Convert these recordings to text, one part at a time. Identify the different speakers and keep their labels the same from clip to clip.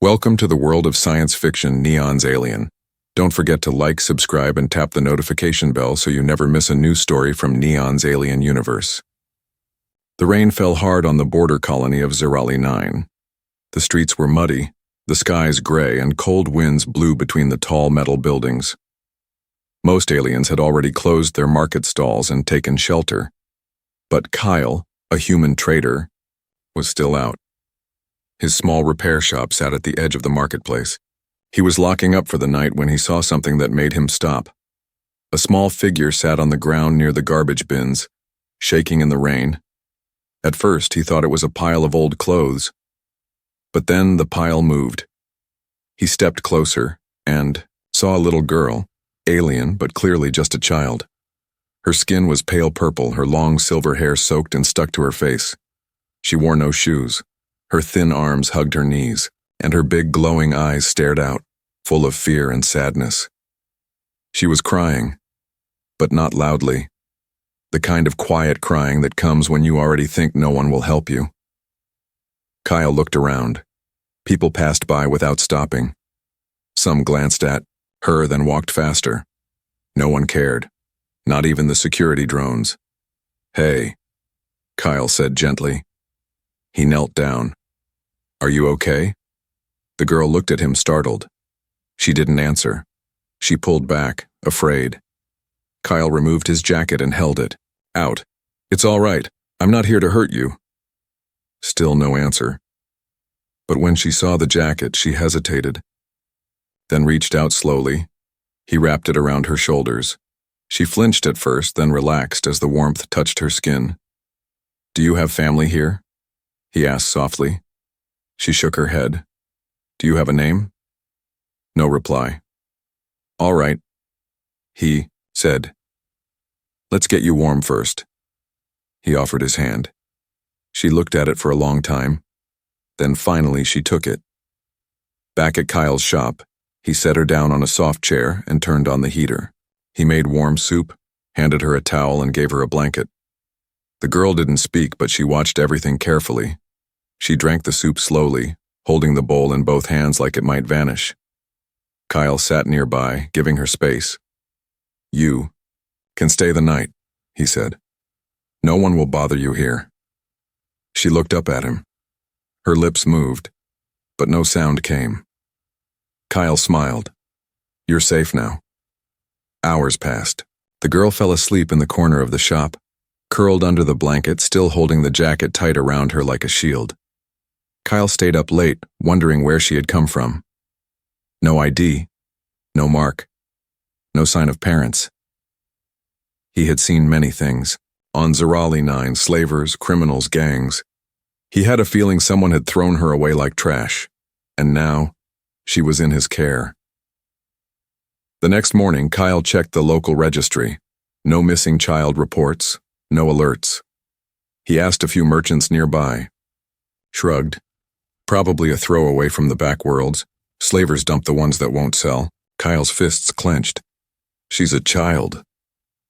Speaker 1: Welcome to the world of science fiction Neon's Alien. Don't forget to like, subscribe, and tap the notification bell so you never miss a new story from Neon's Alien universe. The rain fell hard on the border colony of Zirali 9. The streets were muddy, the skies gray, and cold winds blew between the tall metal buildings. Most aliens had already closed their market stalls and taken shelter. But Kyle, a human trader, was still out. His small repair shop sat at the edge of the marketplace. He was locking up for the night when he saw something that made him stop. A small figure sat on the ground near the garbage bins, shaking in the rain. At first, he thought it was a pile of old clothes. But then the pile moved. He stepped closer and saw a little girl, alien but clearly just a child. Her skin was pale purple, her long silver hair soaked and stuck to her face. She wore no shoes. Her thin arms hugged her knees, and her big glowing eyes stared out, full of fear and sadness. She was crying, but not loudly. The kind of quiet crying that comes when you already think no one will help you. Kyle looked around. People passed by without stopping. Some glanced at her, then walked faster. No one cared, not even the security drones. "Hey," Kyle said gently. He knelt down. "Are you okay?" The girl looked at him startled. She didn't answer. She pulled back, afraid. Kyle removed his jacket and held it. "Out. It's all right. I'm not here to hurt you." Still no answer. But when she saw the jacket, she hesitated, then reached out slowly. He wrapped it around her shoulders. She flinched at first, then relaxed as the warmth touched her skin. "Do you have family here?" he asked softly. She shook her head. "Do you have a name?" No reply. "All right," he said. "Let's get you warm first." He offered his hand. She looked at it for a long time. Then finally she took it. Back at Kyle's shop, he set her down on a soft chair and turned on the heater. He made warm soup, handed her a towel, and gave her a blanket. The girl didn't speak, but she watched everything carefully. She drank the soup slowly, holding the bowl in both hands like it might vanish. Kyle sat nearby, giving her space. "You can stay the night," he said. "No one will bother you here." She looked up at him. Her lips moved, but no sound came. Kyle smiled. "You're safe now." Hours passed. The girl fell asleep in the corner of the shop, curled under the blanket, still holding the jacket tight around her like a shield. Kyle stayed up late, wondering where she had come from. No ID, no mark, no sign of parents. He had seen many things. On Zirali 9, slavers, criminals, gangs. He had a feeling someone had thrown her away like trash, and now she was in his care. The next morning, Kyle checked the local registry. No missing child reports, no alerts. He asked a few merchants nearby. Shrugged. Probably a throwaway from the back worlds. Slavers dump the ones that won't sell. Kyle's fists clenched. "She's a child."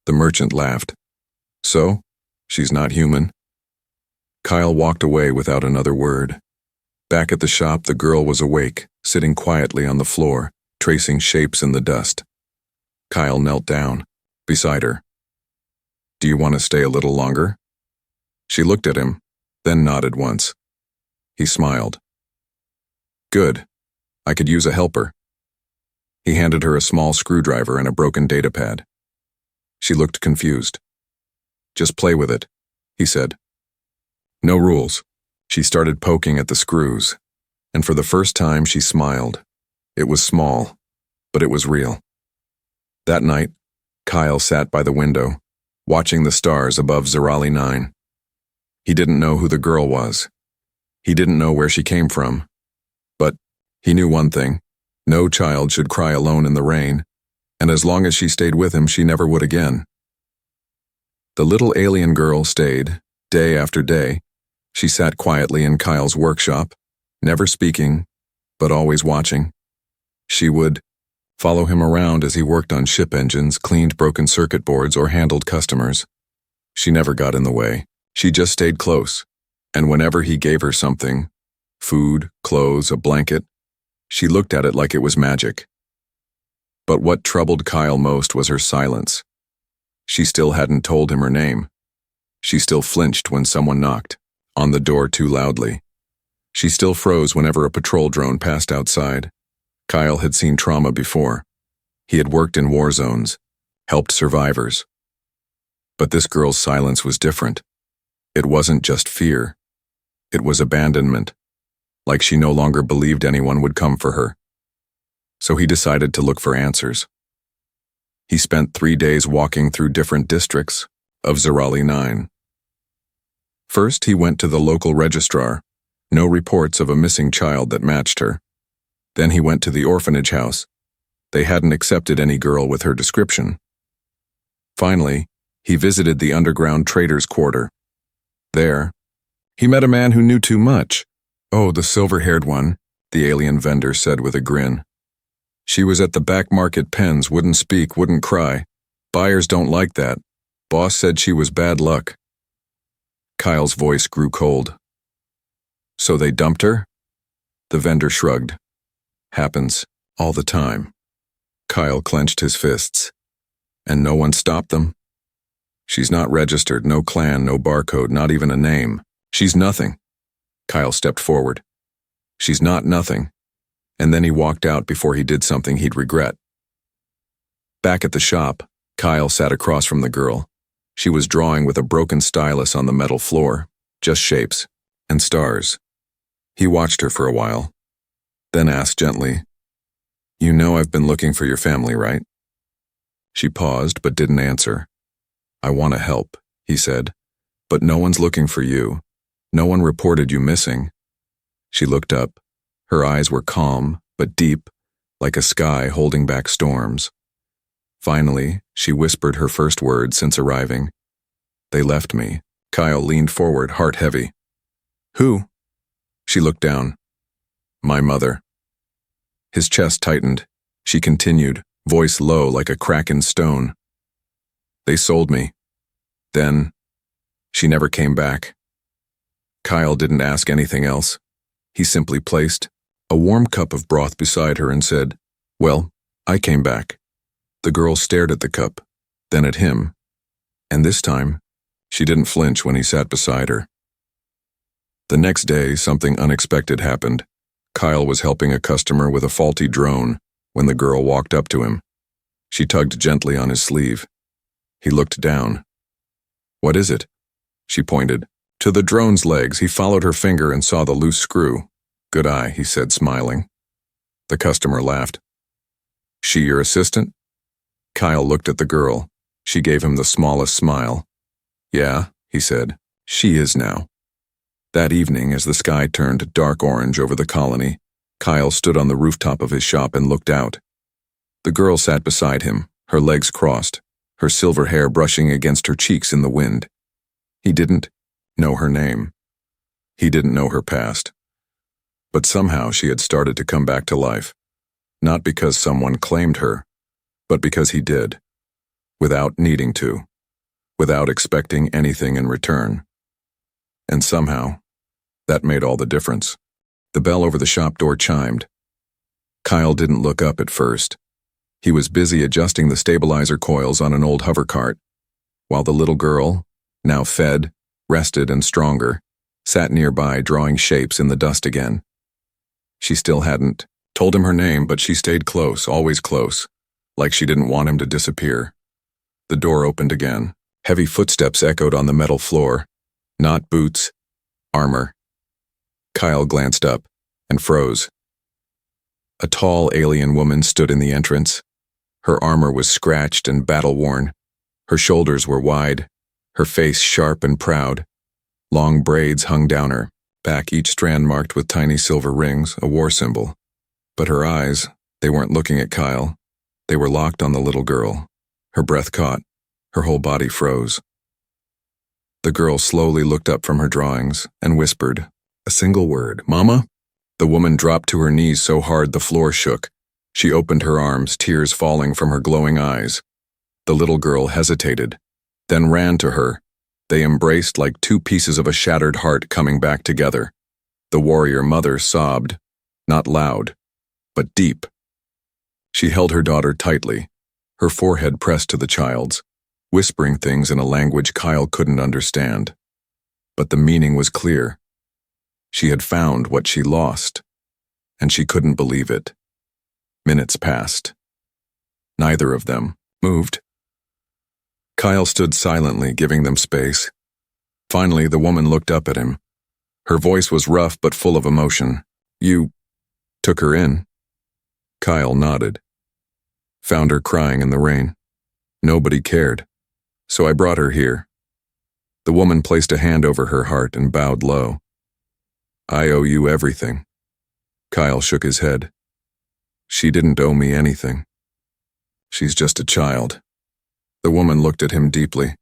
Speaker 1: The merchant laughed. "So? She's not human?" Kyle walked away without another word. Back at the shop, the girl was awake, sitting quietly on the floor, tracing shapes in the dust. Kyle knelt down beside her. "Do you want to stay a little longer?" She looked at him, then nodded once. He smiled. "Good. I could use a helper." He handed her a small screwdriver and a broken datapad. She looked confused. "Just play with it," he said. "No rules." She started poking at the screws, and for the first time she smiled. It was small, but it was real. That night, Kyle sat by the window, watching the stars above Zirali 9. He didn't know who the girl was. He didn't know where she came from. But he knew one thing: no child should cry alone in the rain, and as long as she stayed with him, she never would again. The little alien girl stayed, day after day. She sat quietly in Kyle's workshop, never speaking, but always watching. She would follow him around as he worked on ship engines, cleaned broken circuit boards, or handled customers. She never got in the way. She just stayed close, and whenever he gave her something, food, clothes, a blanket, She looked at it like it was magic. But what troubled Kyle most was her silence. She still hadn't told him her name. She still flinched when someone knocked on the door too loudly. She still froze whenever a patrol drone passed outside. Kyle had seen trauma before. He had worked in war zones, helped survivors. But this girl's silence was different. It wasn't just fear. It was abandonment, like she no longer believed anyone would come for her. So he decided to look for answers. He spent 3 days walking through different districts of Zirali 9. First, he went to the local registrar. No reports of a missing child that matched her. Then he went to the orphanage house. They hadn't accepted any girl with her description. Finally, he visited the underground traders' quarter. There, he met a man who knew too much. "Oh, the silver-haired one," the alien vendor said with a grin. "She was at the back market pens, wouldn't speak, wouldn't cry. Buyers don't like that. Boss said she was bad luck." Kyle's voice grew cold. "So they dumped her?" The vendor shrugged. "Happens all the time." Kyle clenched his fists. "And no one stopped them?" "She's not registered, no clan, no barcode, not even a name. She's nothing." Kyle stepped forward. "She's not nothing." And then he walked out before he did something he'd regret. Back at the shop, Kyle sat across from the girl. She was drawing with a broken stylus on the metal floor, just shapes and stars. He watched her for a while, then asked gently, "You know I've been looking for your family, right?" She paused but didn't answer. "I want to help," he said, "but no one's looking for you. No one reported you missing." She looked up. Her eyes were calm but deep, like a sky holding back storms. Finally, she whispered her first words since arriving. "They left me." Kyle leaned forward, heart heavy. "Who?" She looked down. "My mother." His chest tightened. She continued, voice low like a crack in stone. "They sold me. Then, she never came back." Kyle didn't ask anything else. He simply placed a warm cup of broth beside her and said, "Well, I came back." The girl stared at the cup, then at him, and this time, she didn't flinch when he sat beside her. The next day, something unexpected happened. Kyle was helping a customer with a faulty drone when the girl walked up to him. She tugged gently on his sleeve. He looked down. "What is it?" She pointed. To the drone's legs. He followed her finger and saw the loose screw. "Good eye," he said, smiling. The customer laughed. "She your assistant?" Kyle looked at the girl. She gave him the smallest smile. "Yeah," he said, "she is now." That evening, as the sky turned dark orange over the colony, Kyle stood on the rooftop of his shop and looked out. The girl sat beside him, her legs crossed, her silver hair brushing against her cheeks in the wind. He didn't know her name. He didn't know her past. But somehow she had started to come back to life. Not because someone claimed her, but because he did. Without needing to. Without expecting anything in return. And somehow, that made all the difference. The bell over the shop door chimed. Kyle didn't look up at first. He was busy adjusting the stabilizer coils on an old hover cart, while the little girl, now fed, rested and stronger, sat nearby drawing shapes in the dust again. She still hadn't told him her name, but she stayed close, always close, like she didn't want him to disappear. The door opened again. Heavy footsteps echoed on the metal floor. Not boots, armor. Kyle glanced up and froze. A tall alien woman stood in the entrance. Her armor was scratched and battle-worn. Her shoulders were wide, her face sharp and proud. Long braids hung down her back, each strand marked with tiny silver rings, a war symbol. But her eyes, they weren't looking at Kyle. They were locked on the little girl. Her breath caught. Her whole body froze. The girl slowly looked up from her drawings and whispered a single word, "Mama?" The woman dropped to her knees so hard the floor shook. She opened her arms, tears falling from her glowing eyes. The little girl hesitated, then ran to her. They embraced like two pieces of a shattered heart coming back together. The warrior mother sobbed, not loud, but deep. She held her daughter tightly, her forehead pressed to the child's, whispering things in a language Kyle couldn't understand. But the meaning was clear. She had found what she lost, and she couldn't believe it. Minutes passed. Neither of them moved. Kyle stood silently, giving them space. Finally, the woman looked up at him. Her voice was rough but full of emotion. "You took her in?" Kyle nodded. "Found her crying in the rain. Nobody cared, so I brought her here." The woman placed a hand over her heart and bowed low. "I owe you everything." Kyle shook his head. "She didn't owe me anything. She's just a child." The woman looked at him deeply.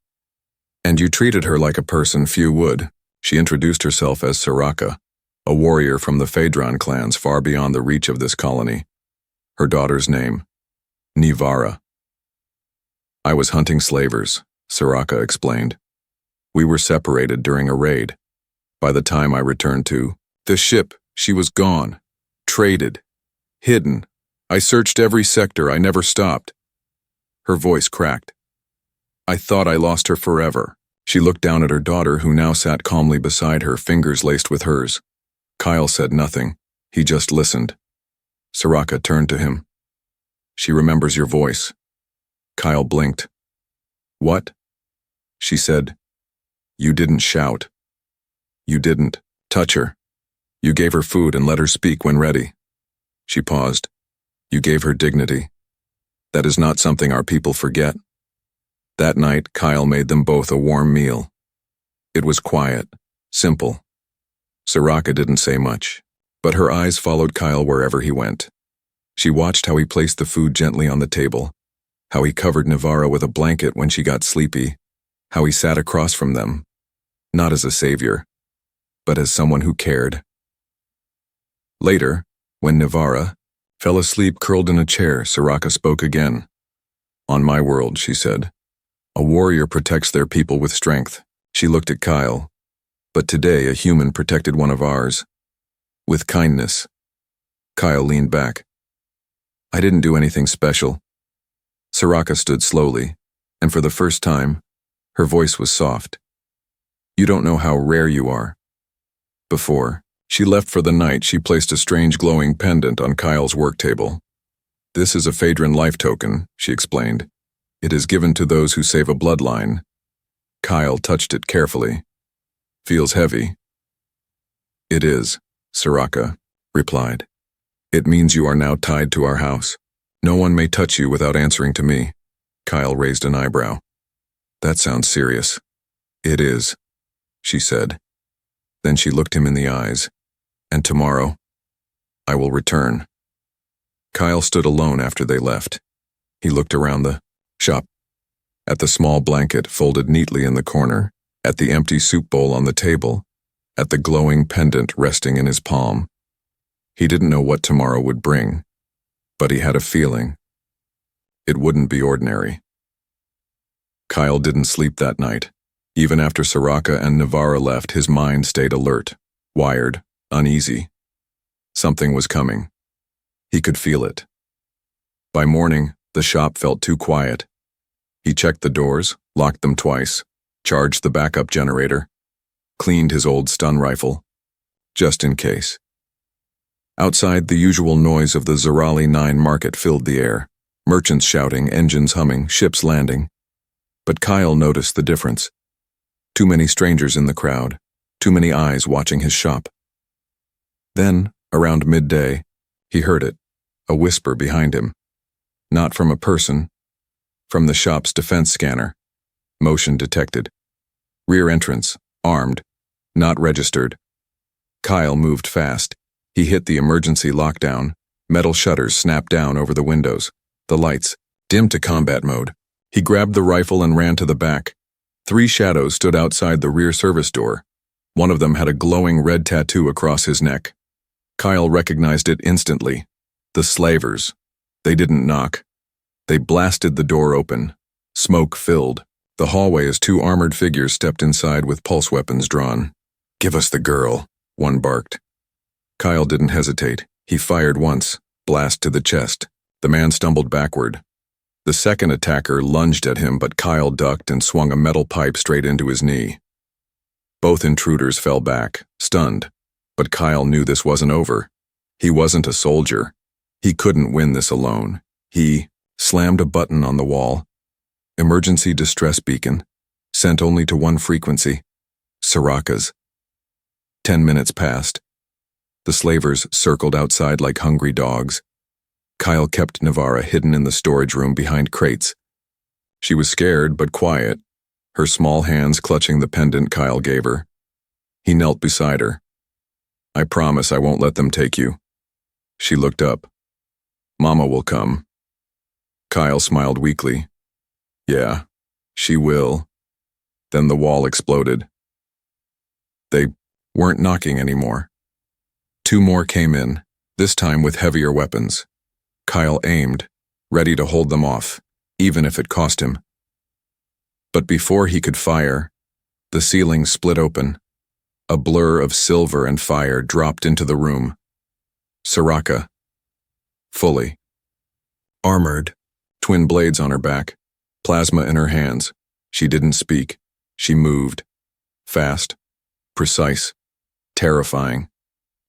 Speaker 1: "And you treated her like a person few would." She introduced herself as Soraka, a warrior from the Phaedron clans far beyond the reach of this colony. Her daughter's name, Nivara. "I was hunting slavers," Soraka explained. "We were separated during a raid. By the time I returned to the ship, she was gone, traded, hidden. I searched every sector, I never stopped." Her voice cracked. "I thought I lost her forever." She looked down at her daughter, who now sat calmly beside her, fingers laced with hers. Kyle said nothing. He just listened. Soraka turned to him. "She remembers your voice." Kyle blinked. "What?" She said. "You didn't shout. You didn't touch her. You gave her food and let her speak when ready." She paused. "You gave her dignity. That is not something our people forget." That night, Kyle made them both a warm meal. It was quiet, simple. Soraka didn't say much, but her eyes followed Kyle wherever he went. She watched how he placed the food gently on the table, how he covered Nivara with a blanket when she got sleepy, how he sat across from them, not as a savior, but as someone who cared. Later, when Nivara fell asleep curled in a chair, Soraka spoke again. "On my world," she said, "a warrior protects their people with strength." She looked at Kyle. "But today a human protected one of ours. With kindness." Kyle leaned back. "I didn't do anything special." Soraka stood slowly, and for the first time, her voice was soft. "You don't know how rare you are." Before she left for the night, she placed a strange glowing pendant on Kyle's work table. "This is a Phaedron life token," she explained. "It is given to those who save a bloodline." Kyle touched it carefully. "Feels heavy." "It is," Soraka replied. "It means you are now tied to our house. No one may touch you without answering to me." Kyle raised an eyebrow. "That sounds serious." "It is," she said. Then she looked him in the eyes. "And tomorrow, I will return." Kyle stood alone after they left. He looked around the shop, at the small blanket folded neatly in the corner, at the empty soup bowl on the table, at the glowing pendant resting in his palm. He didn't know what tomorrow would bring, but he had a feeling. It wouldn't be ordinary. Kyle didn't sleep that night. Even after Soraka and Nivara left, his mind stayed alert, wired, uneasy. Something was coming. He could feel it. By morning, the shop felt too quiet. He checked the doors, locked them twice, charged the backup generator, cleaned his old stun rifle, just in case. Outside, the usual noise of the Zerali 9 market filled the air, merchants shouting, engines humming, ships landing. But Kyle noticed the difference. Too many strangers in the crowd, too many eyes watching his shop. Then, around midday, he heard it, a whisper behind him. Not from a person, from the shop's defense scanner. Motion detected. Rear entrance, armed, not registered. Kyle moved fast. He hit the emergency lockdown. Metal shutters snapped down over the windows. The lights dimmed to combat mode. He grabbed the rifle and ran to the back. 3 shadows stood outside the rear service door. One of them had a glowing red tattoo across his neck. Kyle recognized it instantly. The slavers. They didn't knock. They blasted the door open. Smoke filled the hallway as 2 armored figures stepped inside with pulse weapons drawn. "Give us the girl," one barked. Kyle didn't hesitate. He fired once, blast to the chest. The man stumbled backward. The second attacker lunged at him, but Kyle ducked and swung a metal pipe straight into his knee. Both intruders fell back, stunned, but Kyle knew this wasn't over. He wasn't a soldier. He couldn't win this alone. He slammed a button on the wall. Emergency distress beacon, sent only to one frequency, Soraka's. 10 minutes passed. The slavers circled outside like hungry dogs. Kyle kept Navarra hidden in the storage room behind crates. She was scared but quiet, her small hands clutching the pendant Kyle gave her. He knelt beside her. "I promise I won't let them take you." She looked up. "Mama will come." Kyle smiled weakly. "Yeah, she will." Then the wall exploded. They weren't knocking anymore. 2 more came in, this time with heavier weapons. Kyle aimed, ready to hold them off, even if it cost him. But before he could fire, the ceiling split open. A blur of silver and fire dropped into the room. Soraka. Fully. Armored, twin blades on her back, plasma in her hands. She didn't speak. She moved. Fast. Precise. Terrifying.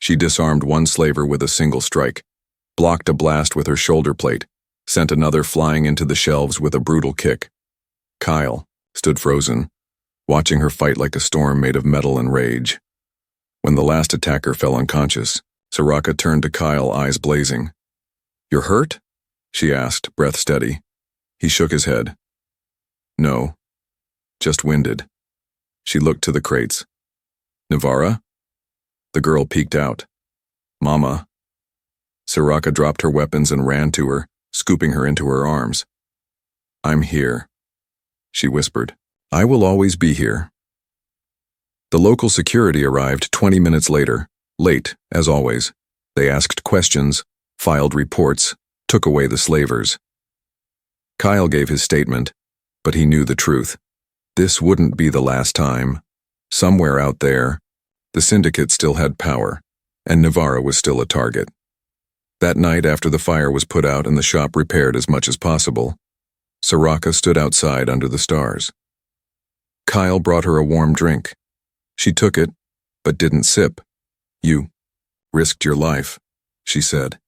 Speaker 1: She disarmed one slaver with a single strike, blocked a blast with her shoulder plate, sent another flying into the shelves with a brutal kick. Kyle stood frozen, watching her fight like a storm made of metal and rage. When the last attacker fell unconscious, Soraka turned to Kyle, eyes blazing. "You're hurt?" she asked, breath steady. He shook his head. "No, just winded." She looked to the crates. "Navarra?" The girl peeked out. "Mama." Soraka dropped her weapons and ran to her, scooping her into her arms. "I'm here," she whispered. "I will always be here." The local security arrived 20 minutes later, late, as always. They asked questions, filed reports, took away the slavers. Kyle gave his statement, but he knew the truth. This wouldn't be the last time. Somewhere out there, the syndicate still had power, and Navarra was still a target. That night, after the fire was put out and the shop repaired as much as possible, Soraka stood outside under the stars. Kyle brought her a warm drink. She took it, but didn't sip. "You risked your life," she said.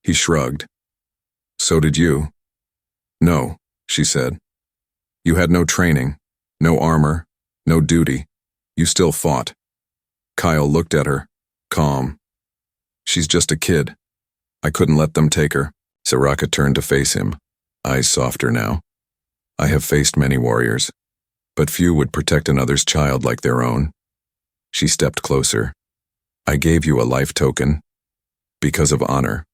Speaker 1: He shrugged. "So did you." "No," she said. "You had no training, no armor, no duty. You still fought." Kyle looked at her, calm. "She's just a kid. I couldn't let them take her." Soraka turned to face him, eyes softer now. "I have faced many warriors, but few would protect another's child like their own." She stepped closer. "I gave you a life token, because of honor."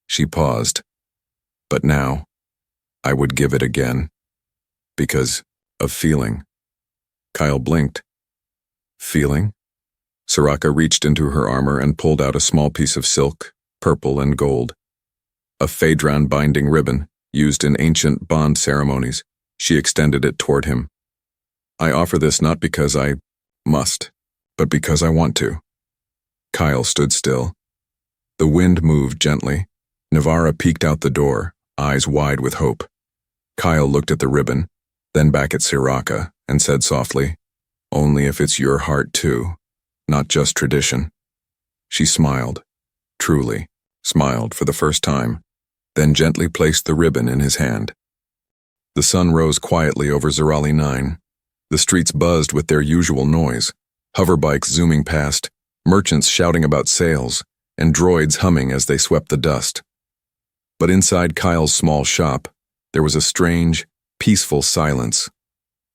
Speaker 1: She paused. "But now, I would give it again, because of feeling." Kyle blinked. "Feeling?" Soraka reached into her armor and pulled out a small piece of silk, purple and gold. A Phaedron binding ribbon, used in ancient bond ceremonies. She extended it toward him. "I offer this not because I must, but because I want to." Kyle stood still. The wind moved gently. Navarra peeked out the door, eyes wide with hope. Kyle looked at the ribbon, then back at Soraka, and said softly, "Only if it's your heart too, not just tradition." She smiled, truly, smiled for the first time, then gently placed the ribbon in his hand. The sun rose quietly over Zerali 9. The streets buzzed with their usual noise, hoverbikes zooming past, merchants shouting about sales, and droids humming as they swept the dust. But inside Kyle's small shop, there was a strange, peaceful silence.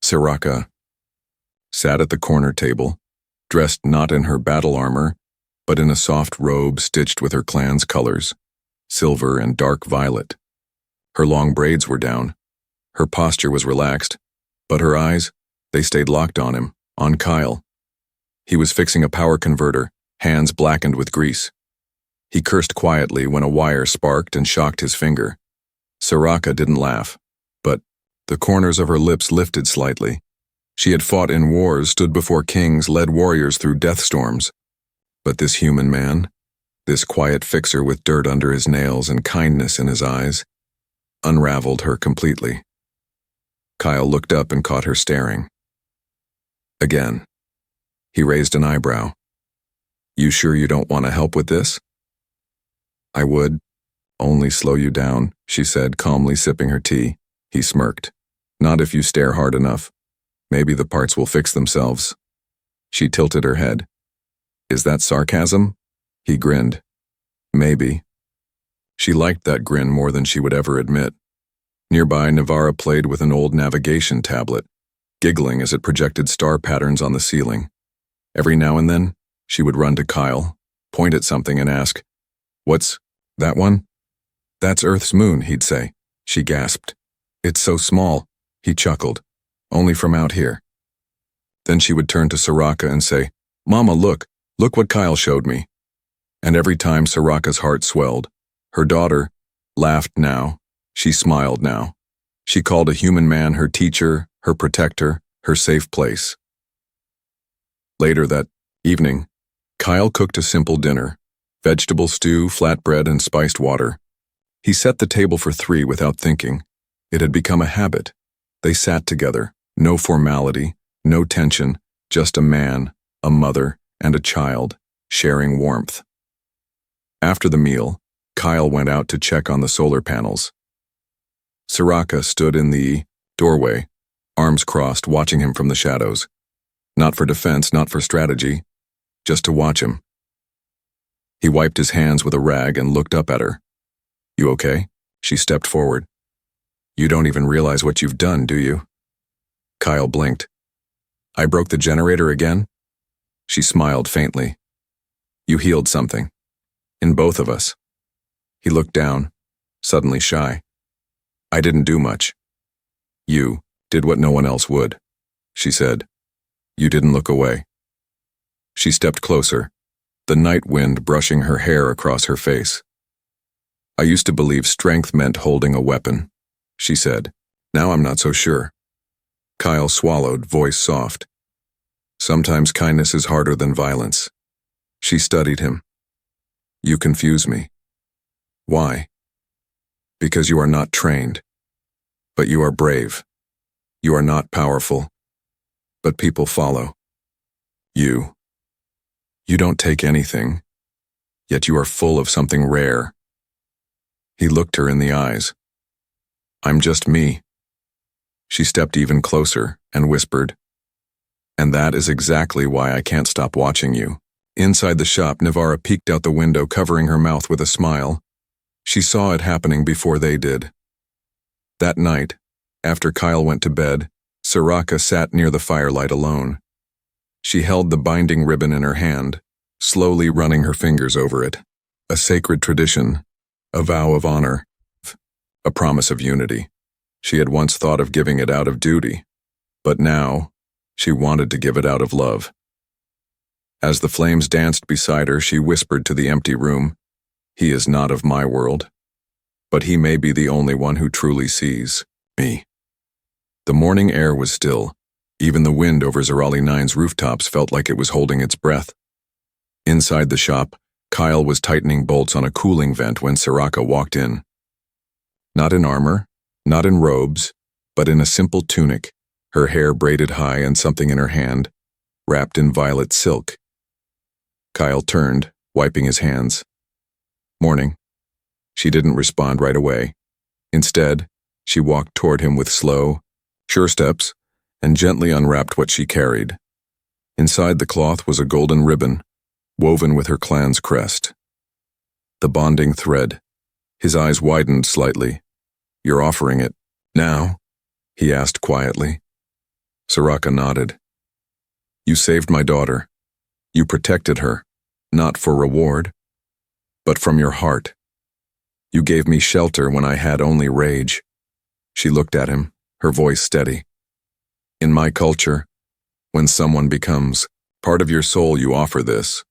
Speaker 1: Soraka sat at the corner table, dressed not in her battle armor, but in a soft robe stitched with her clan's colors, silver and dark violet. Her long braids were down. Her posture was relaxed, but her eyes, they stayed locked on him, on Kyle. He was fixing a power converter, hands blackened with grease. He cursed quietly when a wire sparked and shocked his finger. Soraka didn't laugh, but the corners of her lips lifted slightly. She had fought in wars, stood before kings, led warriors through death storms. But this human man, This quiet fixer with dirt under his nails and kindness in his eyes, unraveled her completely. Kyle looked up and caught her staring. Again. He raised an eyebrow. "You sure you don't want to help with this?" "I would only slow you down," she said, calmly sipping her tea. He smirked. "Not if you stare hard enough. Maybe the parts will fix themselves." She tilted her head. "Is that sarcasm?" He grinned. "Maybe." She liked that grin more than she would ever admit. Nearby, Navarra played with an old navigation tablet, giggling as it projected star patterns on the ceiling. Every now and then, she would run to Kyle, point at something and ask, "What's that one?" "That's Earth's moon," he'd say. She gasped. "It's so small," he chuckled. "Only from out here." Then she would turn to Soraka and say, "Mama, look what Kyle showed me." And every time Soraka's heart swelled. Her daughter laughed now. She smiled now. She called a human man her teacher, her protector, her safe place. Later that evening, Kyle cooked a simple dinner: vegetable stew, flatbread, and spiced water. He set the table for 3 without thinking. It had become a habit. They sat together, no formality, no tension, just a man, a mother, and a child, sharing warmth. After the meal, Kyle went out to check on the solar panels. Soraka stood in the doorway, arms crossed, watching him from the shadows. Not for defense, not for strategy, just to watch him. He wiped his hands with a rag and looked up at her. "You okay?" She stepped forward. "You don't even realize what you've done, do you?" Kyle blinked. "I broke the generator again?" She smiled faintly. "You healed something. In both of us." He looked down, suddenly shy. "I didn't do much." "You did what no one else would," she said. "You didn't look away." She stepped closer, the night wind brushing her hair across her face. "I used to believe strength meant holding a weapon," she said. "Now I'm not so sure." Kyle swallowed, voice soft. "Sometimes kindness is harder than violence." She studied him. "You confuse me." "Why?" "Because you are not trained. But you are brave. You are not powerful. But people follow. You don't take anything, yet you are full of something rare." He looked her in the eyes. "I'm just me." She stepped even closer and whispered, "And that is exactly why I can't stop watching you." Inside the shop, Navarra peeked out the window, covering her mouth with a smile. She saw it happening before they did. That night, after Kyle went to bed, Soraka sat near the firelight alone. She held the binding ribbon in her hand, slowly running her fingers over it. A sacred tradition, a vow of honor, a promise of unity. She had once thought of giving it out of duty, but now she wanted to give it out of love. As the flames danced beside her, she whispered to the empty room, "He is not of my world, but he may be the only one who truly sees me." The morning air was still. Even the wind over Zerali 9's rooftops felt like it was holding its breath. Inside the shop, Kyle was tightening bolts on a cooling vent when Soraka walked in. Not in armor, not in robes, but in a simple tunic, her hair braided high and something in her hand, wrapped in violet silk. Kyle turned, wiping his hands. "Morning." She didn't respond right away. Instead, she walked toward him with slow, sure steps, and gently unwrapped what she carried. Inside the cloth was a golden ribbon, woven with her clan's crest. The bonding thread. His eyes widened slightly. "You're offering it now?" he asked quietly. Soraka nodded. "You saved my daughter. You protected her, not for reward, but from your heart. You gave me shelter when I had only rage." She looked at him, her voice steady. "In my culture, when someone becomes part of your soul, you offer this."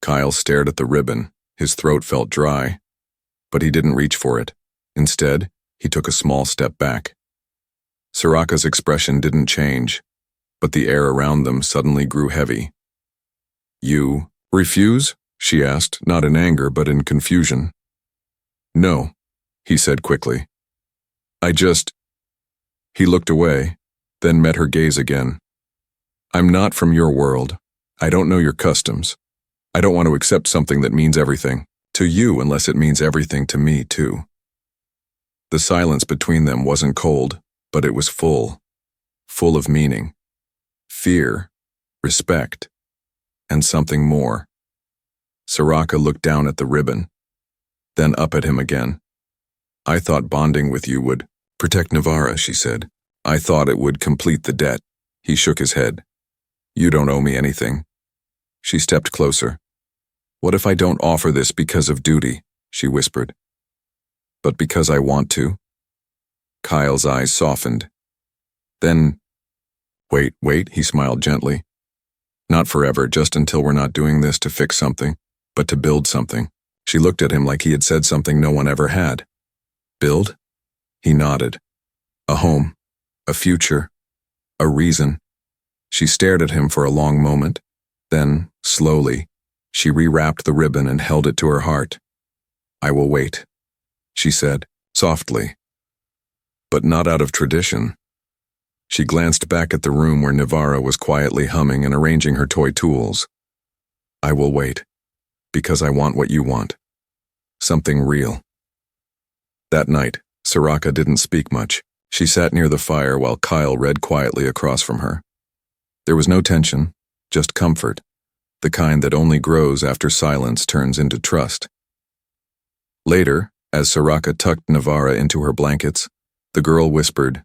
Speaker 1: Kyle stared at the ribbon. His throat felt dry, but he didn't reach for it. Instead, he took a small step back. Soraka's expression didn't change, but the air around them suddenly grew heavy. "You refuse?" she asked, not in anger but in confusion. No, he said quickly. He looked away, then met her gaze again. I'm not from your world. I don't know your customs. I don't want to accept something that means everything to you unless it means everything to me, too. The silence between them wasn't cold, but it was full of meaning, fear, respect, and something more. Soraka looked down at the ribbon, then up at him again. I thought bonding with you would protect Navarra, she said. I thought it would complete the debt. He shook his head. You don't owe me anything. She stepped closer. What if I don't offer this because of duty? She whispered. But because I want to? Kyle's eyes softened. Then, wait, he smiled gently. Not forever, just until we're not doing this to fix something, but to build something. She looked at him like he had said something no one ever had. Build? He nodded. A home, a future, a reason. She stared at him for a long moment. Then, slowly, she rewrapped the ribbon and held it to her heart. I will wait, she said, softly. But not out of tradition. She glanced back at the room where Navarra was quietly humming and arranging her toy tools. I will wait, because I want what you want. Something real. That night, Soraka didn't speak much. She sat near the fire while Kyle read quietly across from her. There was no tension, just comfort, the kind that only grows after silence turns into trust. Later, as Soraka tucked Navarra into her blankets, the girl whispered,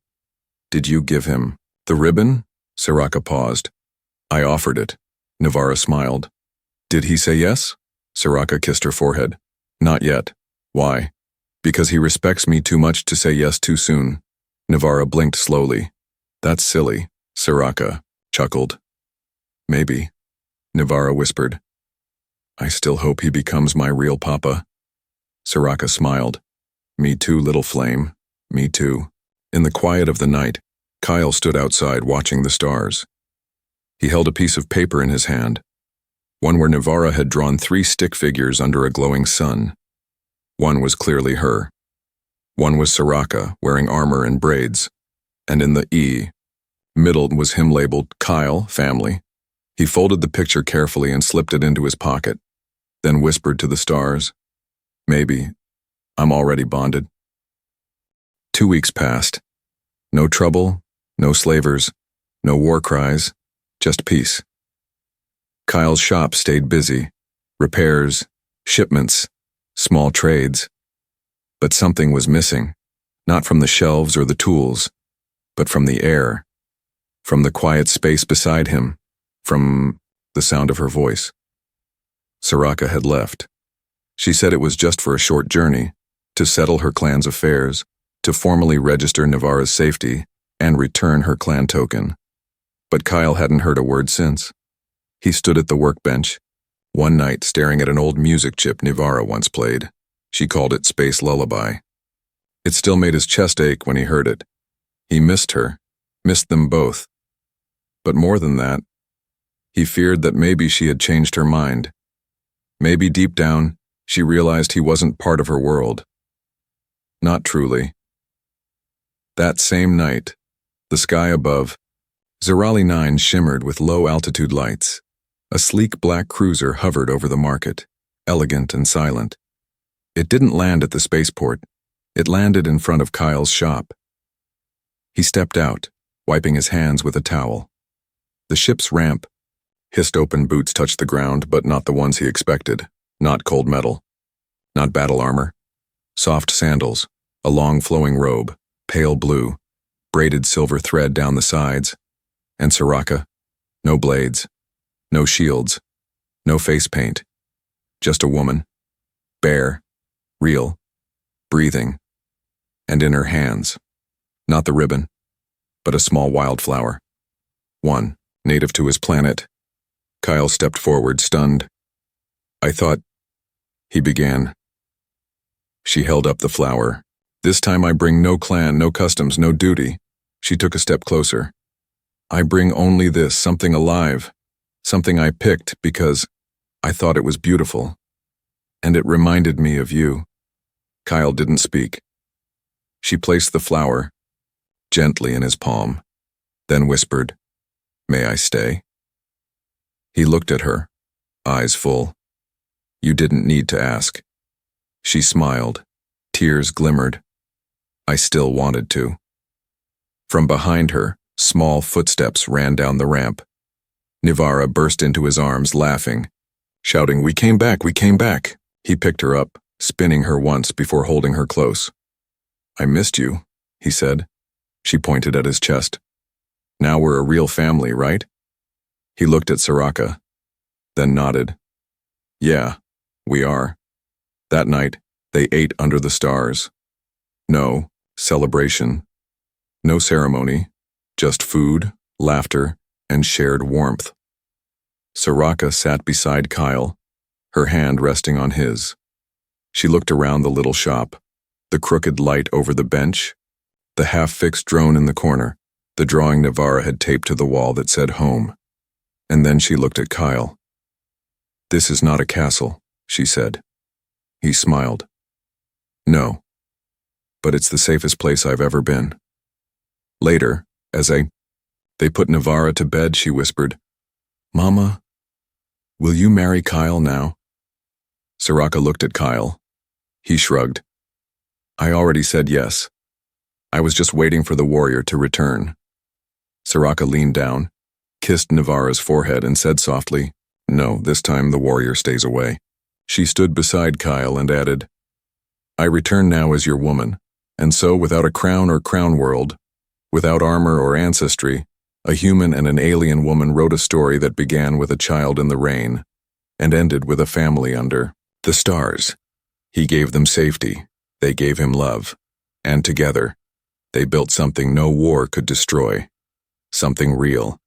Speaker 1: Did you give him the ribbon? Soraka paused. I offered it. Navarra smiled. Did he say yes? Soraka kissed her forehead. Not yet. Why? Because he respects me too much to say yes too soon. Navarra blinked slowly. That's silly, Soraka chuckled. Maybe, Navarra whispered. I still hope he becomes my real papa. Soraka smiled. Me too, little flame. Me too. In the quiet of the night, Kyle stood outside watching the stars. He held a piece of paper in his hand, one where Navarra had drawn 3 stick figures under a glowing sun. One was clearly her. One was Soraka, wearing armor and braids, and in the E, middle was him labeled Kyle, family. He folded the picture carefully and slipped it into his pocket, then whispered to the stars, Maybe. I'm already bonded. 2 weeks passed. No trouble, no slavers, no war cries, just peace. Kyle's shop stayed busy. Repairs, shipments, small trades. But something was missing, not from the shelves or the tools, but from the air, from the quiet space beside him, from the sound of her voice. Soraka had left. She said it was just for a short journey, to settle her clan's affairs, to formally register Navarra's safety, and return her clan token. But Kyle hadn't heard a word since. He stood at the workbench, one night staring at an old music chip Navarra once played. She called it Space Lullaby. It still made his chest ache when he heard it. He missed her, missed them both. But more than that, he feared that maybe she had changed her mind. Maybe deep down, she realized he wasn't part of her world. Not truly. That same night, the sky above, Zerali 9 shimmered with low-altitude lights. A sleek black cruiser hovered over the market, elegant and silent. It didn't land at the spaceport. It landed in front of Kyle's shop. He stepped out, wiping his hands with a towel. The ship's ramp, hissed open boots touched the ground, but not the ones he expected. Not cold metal. Not battle armor. Soft sandals, a long flowing robe, pale blue, braided silver thread down the sides. And Soraka, no blades, no shields, no face paint. Just a woman, bare, real, breathing, and in her hands, not the ribbon, but a small wildflower. One, native to his planet. Kyle stepped forward, stunned. I thought, he began. She held up the flower. This time I bring no clan, no customs, no duty. She took a step closer. I bring only this, something alive, something I picked because I thought it was beautiful, and it reminded me of you." Kyle didn't speak. She placed the flower gently in his palm, then whispered, "May I stay?" He looked at her, eyes full. "You didn't need to ask." She smiled. Tears glimmered. "I still wanted to." From behind her, small footsteps ran down the ramp. Nivara burst into his arms, laughing, shouting, "We came back, we came back." He picked her up, spinning her once before holding her close. "I missed you," he said. She pointed at his chest. "Now we're a real family, right?" He looked at Soraka, then nodded. "Yeah, we are." That night, they ate under the stars. No celebration, no ceremony, just food, laughter, and shared warmth. Soraka sat beside Kyle, her hand resting on his. She looked around the little shop, the crooked light over the bench, the half-fixed drone in the corner, the drawing Nivara had taped to the wall that said home. And then she looked at Kyle. "This is not a castle," she said. He smiled. "No, but it's the safest place I've ever been." Later, as they put Nivara to bed, she whispered, "Mama, will you marry Kyle now?" Soraka looked at Kyle. He shrugged. "I already said yes. I was just waiting for the warrior to return." Soraka leaned down, kissed Nivara's forehead, and said softly, "No, this time the warrior stays away." She stood beside Kyle and added, "I return now as your woman, and so without a crown or crown world, without armor or ancestry, a human and an alien woman wrote a story that began with a child in the rain and ended with a family under the stars. He gave them safety, they gave him love, and together, they built something no war could destroy, something real,